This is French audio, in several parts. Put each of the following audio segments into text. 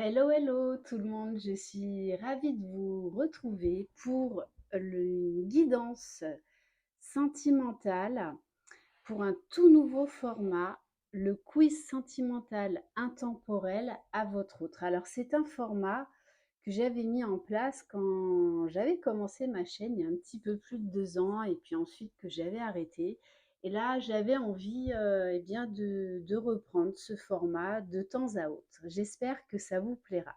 Hello, hello tout le monde, je suis ravie de vous retrouver pour une guidance sentimentale pour un tout nouveau format, le quiz sentimental intemporel à votre autre. Alors c'est un format que j'avais mis en place quand j'avais commencé ma chaîne il y a un petit peu plus de 2 ans et puis ensuite que j'avais arrêté. Et là, j'avais envie eh bien de reprendre ce format de temps à autre. J'espère que ça vous plaira.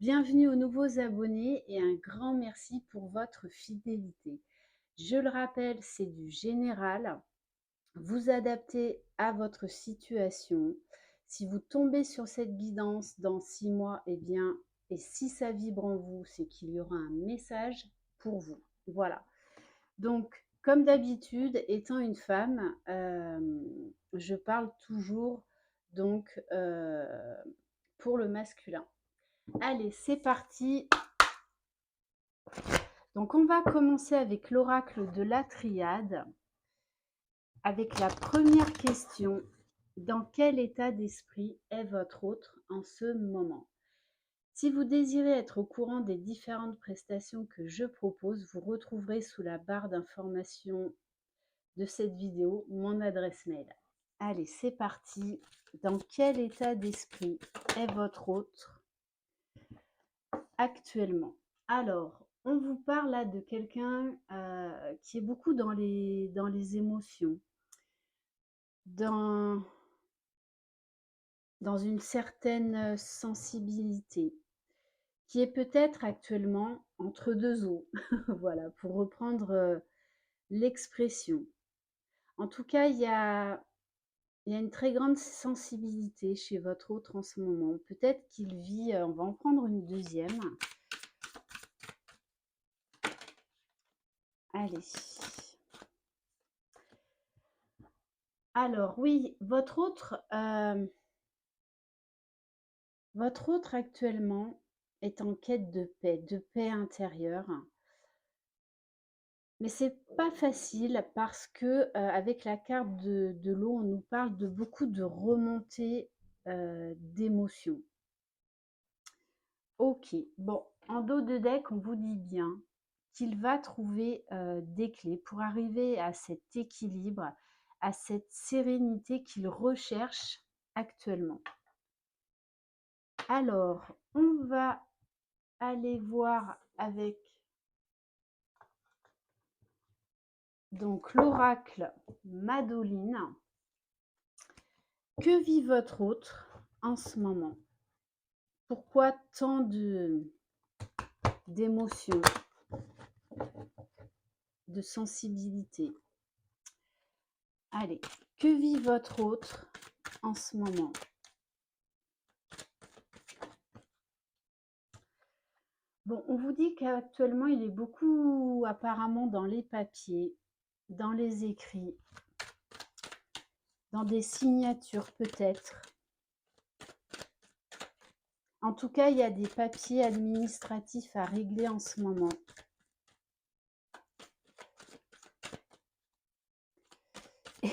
Bienvenue aux nouveaux abonnés et un grand merci pour votre fidélité. Je le rappelle, c'est du général. Vous adaptez à votre situation. Si vous tombez sur cette guidance dans 6 mois, eh bien, et si ça vibre en vous, c'est qu'il y aura un message pour vous. Voilà. Donc, comme d'habitude, étant une femme, je parle toujours donc pour le masculin. Allez, c'est parti. Donc, on va commencer avec l'oracle de la triade, avec la première question. Dans quel état d'esprit est votre autre en ce moment? Si vous désirez être au courant des différentes prestations que je propose, vous retrouverez sous la barre d'information de cette vidéo mon adresse mail. Allez, c'est parti. Dans quel état d'esprit est votre autre actuellement? Alors, on vous parle là de quelqu'un qui est beaucoup dans les émotions, dans, dans une certaine sensibilité, qui est peut-être actuellement entre deux eaux, voilà, pour reprendre l'expression. En tout cas, il y a une très grande sensibilité chez votre autre en ce moment. Peut-être qu'il vit, on va en prendre une deuxième. Allez. Alors oui, votre autre actuellement est en quête de paix intérieure. Mais c'est pas facile parce que avec la carte de l'eau, on nous parle de beaucoup de remontées d'émotions. Ok, bon, en dos de deck, on vous dit bien qu'il va trouver des clés pour arriver à cet équilibre, à cette sérénité qu'il recherche actuellement. Alors, on va aller voir avec donc l'oracle Madoline. Que vit votre autre en ce moment? Pourquoi tant d'émotions, de sensibilité? Allez, que vit votre autre en ce moment? Bon, on vous dit qu'actuellement, il est beaucoup apparemment dans les papiers, dans les écrits, dans des signatures peut-être. En tout cas, il y a des papiers administratifs à régler en ce moment.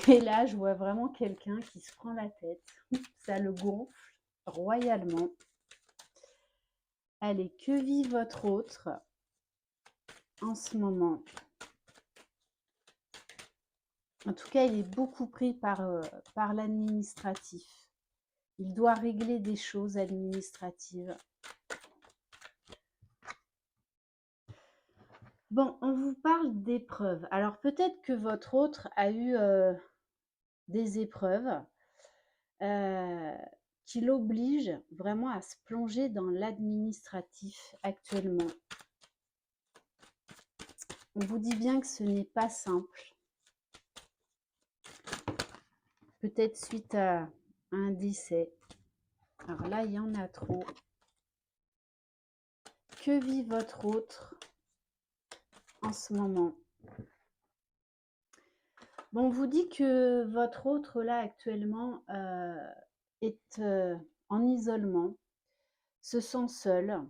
Et là, je vois vraiment quelqu'un qui se prend la tête. Ça le gonfle royalement. Allez, que vit votre autre en ce moment? En tout cas, il est beaucoup pris par l'administratif. Il doit régler des choses administratives. Bon, on vous parle d'épreuves. Alors peut-être que votre autre a eu des épreuves qui l'obligent vraiment à se plonger dans l'administratif actuellement. On vous dit bien que ce n'est pas simple. Peut-être suite à un décès. Alors là, il y en a trop. Que vit votre autre en ce moment? Bon, on vous dit que votre autre là actuellement est en isolement, se sent seul,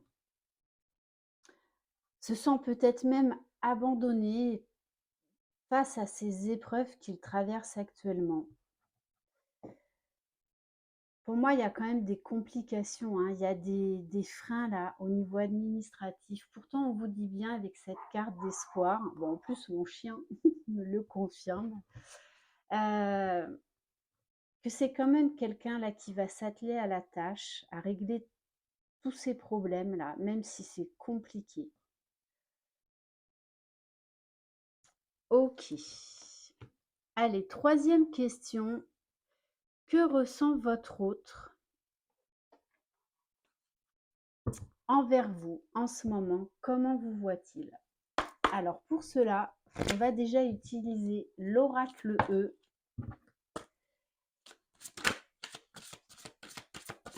se sent peut-être même abandonné face à ces épreuves qu'il traverse actuellement. Pour moi, il y a quand même des complications, hein. Il y a des freins là au niveau administratif. Pourtant, on vous dit bien avec cette carte d'espoir, bon, en plus, mon chien me le confirme, euh, que c'est quand même quelqu'un là qui va s'atteler à la tâche, à régler tous ces problèmes là, même si c'est compliqué. Ok. Allez, troisième question. Que ressent votre autre envers vous en ce moment? Comment vous voit-il? Alors pour cela, on va déjà utiliser l'oracle E.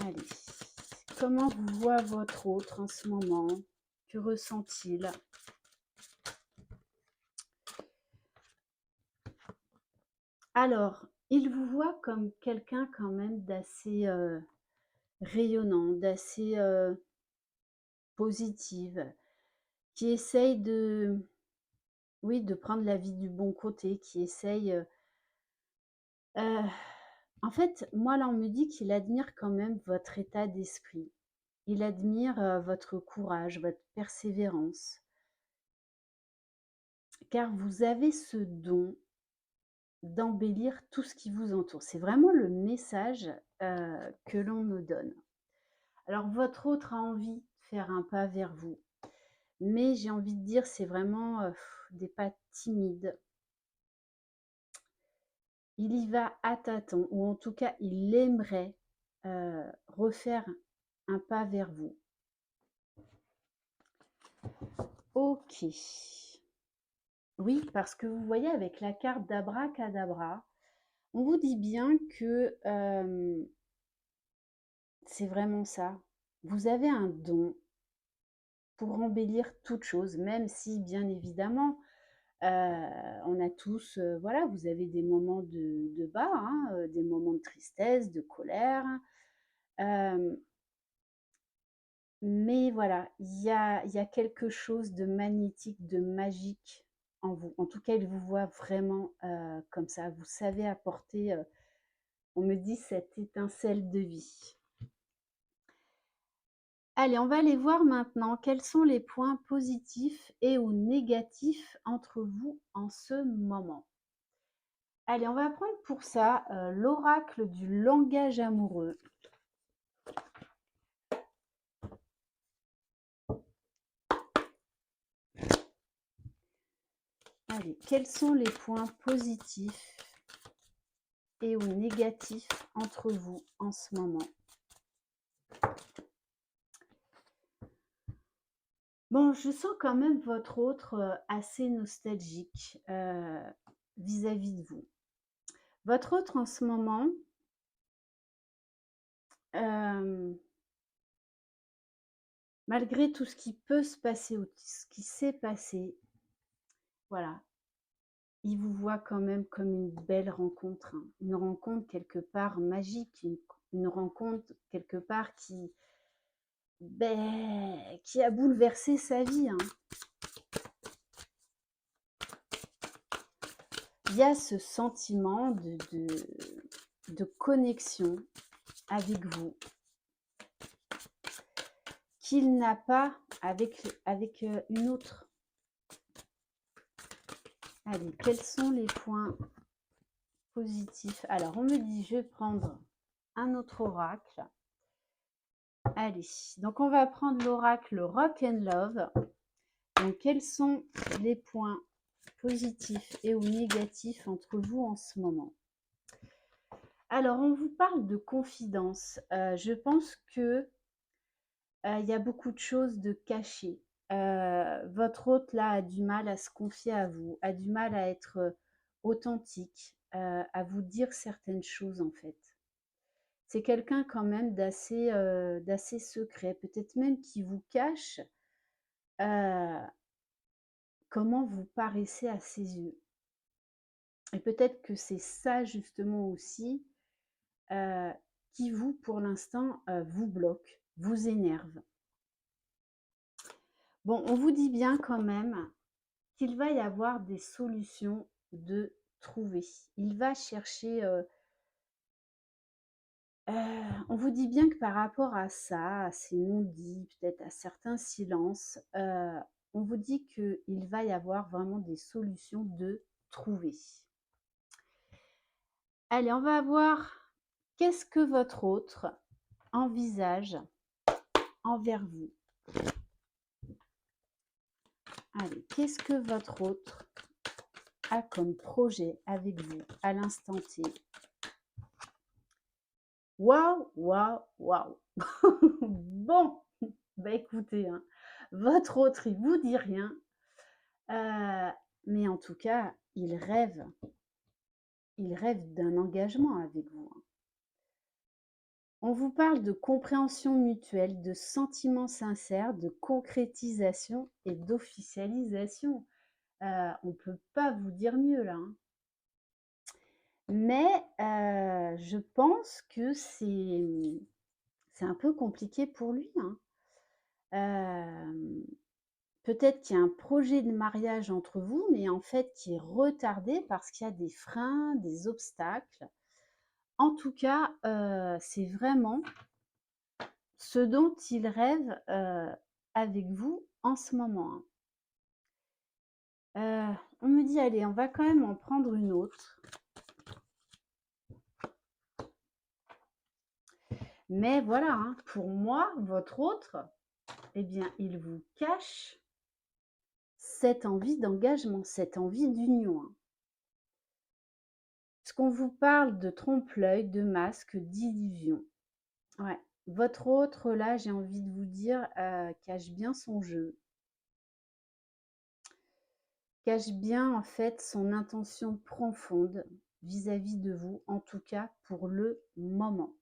Allez, comment vous voit votre autre en ce moment? Que ressent-il? Alors, il vous voit comme quelqu'un quand même d'assez rayonnant, d'assez positive, qui essaye de, oui, de prendre la vie du bon côté, qui essaye... en fait, moi là, on me dit qu'il admire quand même votre état d'esprit. Il admire votre courage, votre persévérance, car vous avez ce don d'embellir tout ce qui vous entoure. C'est vraiment le message que l'on me donne. Alors, votre autre a envie de faire un pas vers vous, mais j'ai envie de dire, c'est vraiment des pas timides. Il y va à tâtons, ou en tout cas, il aimerait refaire un pas vers vous. Ok. Oui, parce que vous voyez, avec la carte d'Abracadabra, on vous dit bien que c'est vraiment ça. Vous avez un don pour embellir toute chose, même si, bien évidemment, on a tous, voilà, vous avez des moments de bas, hein, des moments de tristesse, de colère. euh, mais voilà, il y a quelque chose de magnétique, de magique en vous. En tout cas, il vous voit vraiment comme ça. Vous savez apporter, on me dit, cette étincelle de vie. Allez, on va aller voir maintenant quels sont les points positifs et ou négatifs entre vous en ce moment. Allez, on va prendre pour ça l'oracle du langage amoureux. Allez, quels sont les points positifs et ou négatifs entre vous en ce moment? Bon, je sens quand même votre autre assez nostalgique vis-à-vis de vous. Votre autre en ce moment, malgré tout ce qui peut se passer ou ce qui s'est passé, voilà, il vous voit quand même comme une belle rencontre, hein. Une rencontre quelque part magique, une rencontre quelque part qui a bouleversé sa vie, hein. Il y a ce sentiment de connexion avec vous qu'il n'a pas avec une autre. Allez, quels sont les points positifs? Alors, on me dit, je vais prendre un autre oracle. Allez, donc on va prendre l'oracle Rock and Love. Donc, quels sont les points positifs et ou négatifs entre vous en ce moment? Alors, on vous parle de confidence. Je pense que il y a beaucoup de choses de cachées. Votre hôte là a du mal à se confier à vous, a du mal à être authentique, à vous dire certaines choses en fait. C'est quelqu'un quand même d'assez secret, peut-être même qui vous cache euh, comment vous paraissez à ses yeux. Et peut-être que c'est ça justement aussi euh, qui vous, pour l'instant, vous bloque, vous énerve. Bon, on vous dit bien quand même qu'il va y avoir des solutions de trouver. Il va chercher On vous dit bien que par rapport à ça, à ces non-dits, peut-être à certains silences, on vous dit qu'il va y avoir vraiment des solutions de trouver. Allez, on va voir qu'est-ce que votre autre envisage envers vous. Allez, qu'est-ce que votre autre a comme projet avec vous à l'instant T? Waouh, waouh, waouh. Bon, bah écoutez, hein, votre autre, il vous dit rien, mais en tout cas, il rêve d'un engagement avec vous, hein. On vous parle de compréhension mutuelle, de sentiments sincères, de concrétisation et d'officialisation. On ne peut pas vous dire mieux là, hein. Mais je pense que c'est un peu compliqué pour lui, hein. Peut-être qu'il y a un projet de mariage entre vous, mais en fait qui est retardé parce qu'il y a des freins, des obstacles. En tout cas, c'est vraiment ce dont il rêve, avec vous en ce moment, hein. On me dit: «Allez, on va quand même en prendre une autre». Mais voilà, hein, pour moi, votre autre, eh bien, il vous cache cette envie d'engagement, cette envie d'union, hein. Parce qu'on vous parle de trompe-l'œil, de masque, d'illusion. Ouais. Votre autre, là, j'ai envie de vous dire, cache bien son jeu. Cache bien, en fait, son intention profonde vis-à-vis de vous, en tout cas pour le moment.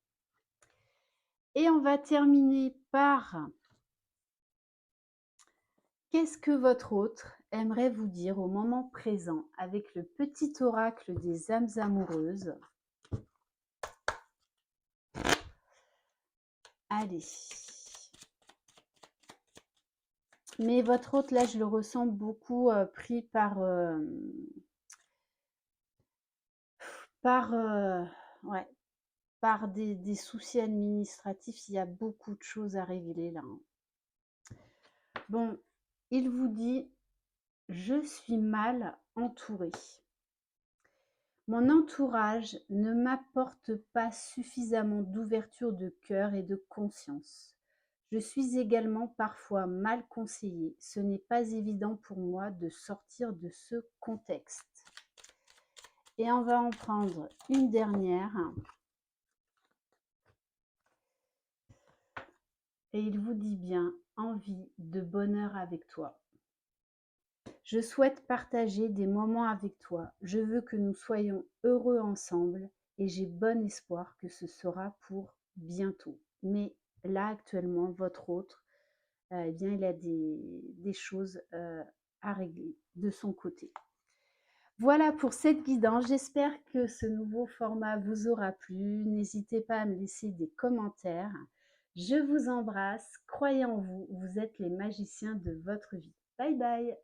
Et on va terminer par qu'est-ce que votre autre aimerait vous dire au moment présent avec le petit oracle des âmes amoureuses? Allez. Mais votre autre, là, je le ressens beaucoup pris par, ouais, par des soucis administratifs. Il y a beaucoup de choses à régler là, hein. Bon, il vous dit: «Je suis mal entouré. Mon entourage ne m'apporte pas suffisamment d'ouverture de cœur et de conscience. Je suis également parfois mal conseillée. Ce n'est pas évident pour moi de sortir de ce contexte». Et on va en prendre une dernière. Et il vous dit bien: envie de bonheur avec toi. Je souhaite partager des moments avec toi. Je veux que nous soyons heureux ensemble et j'ai bon espoir que ce sera pour bientôt. Mais là, actuellement, votre autre, eh bien, il a des choses à régler de son côté. Voilà pour cette guidance. J'espère que ce nouveau format vous aura plu. N'hésitez pas à me laisser des commentaires. Je vous embrasse. Croyez en vous. Vous êtes les magiciens de votre vie. Bye bye.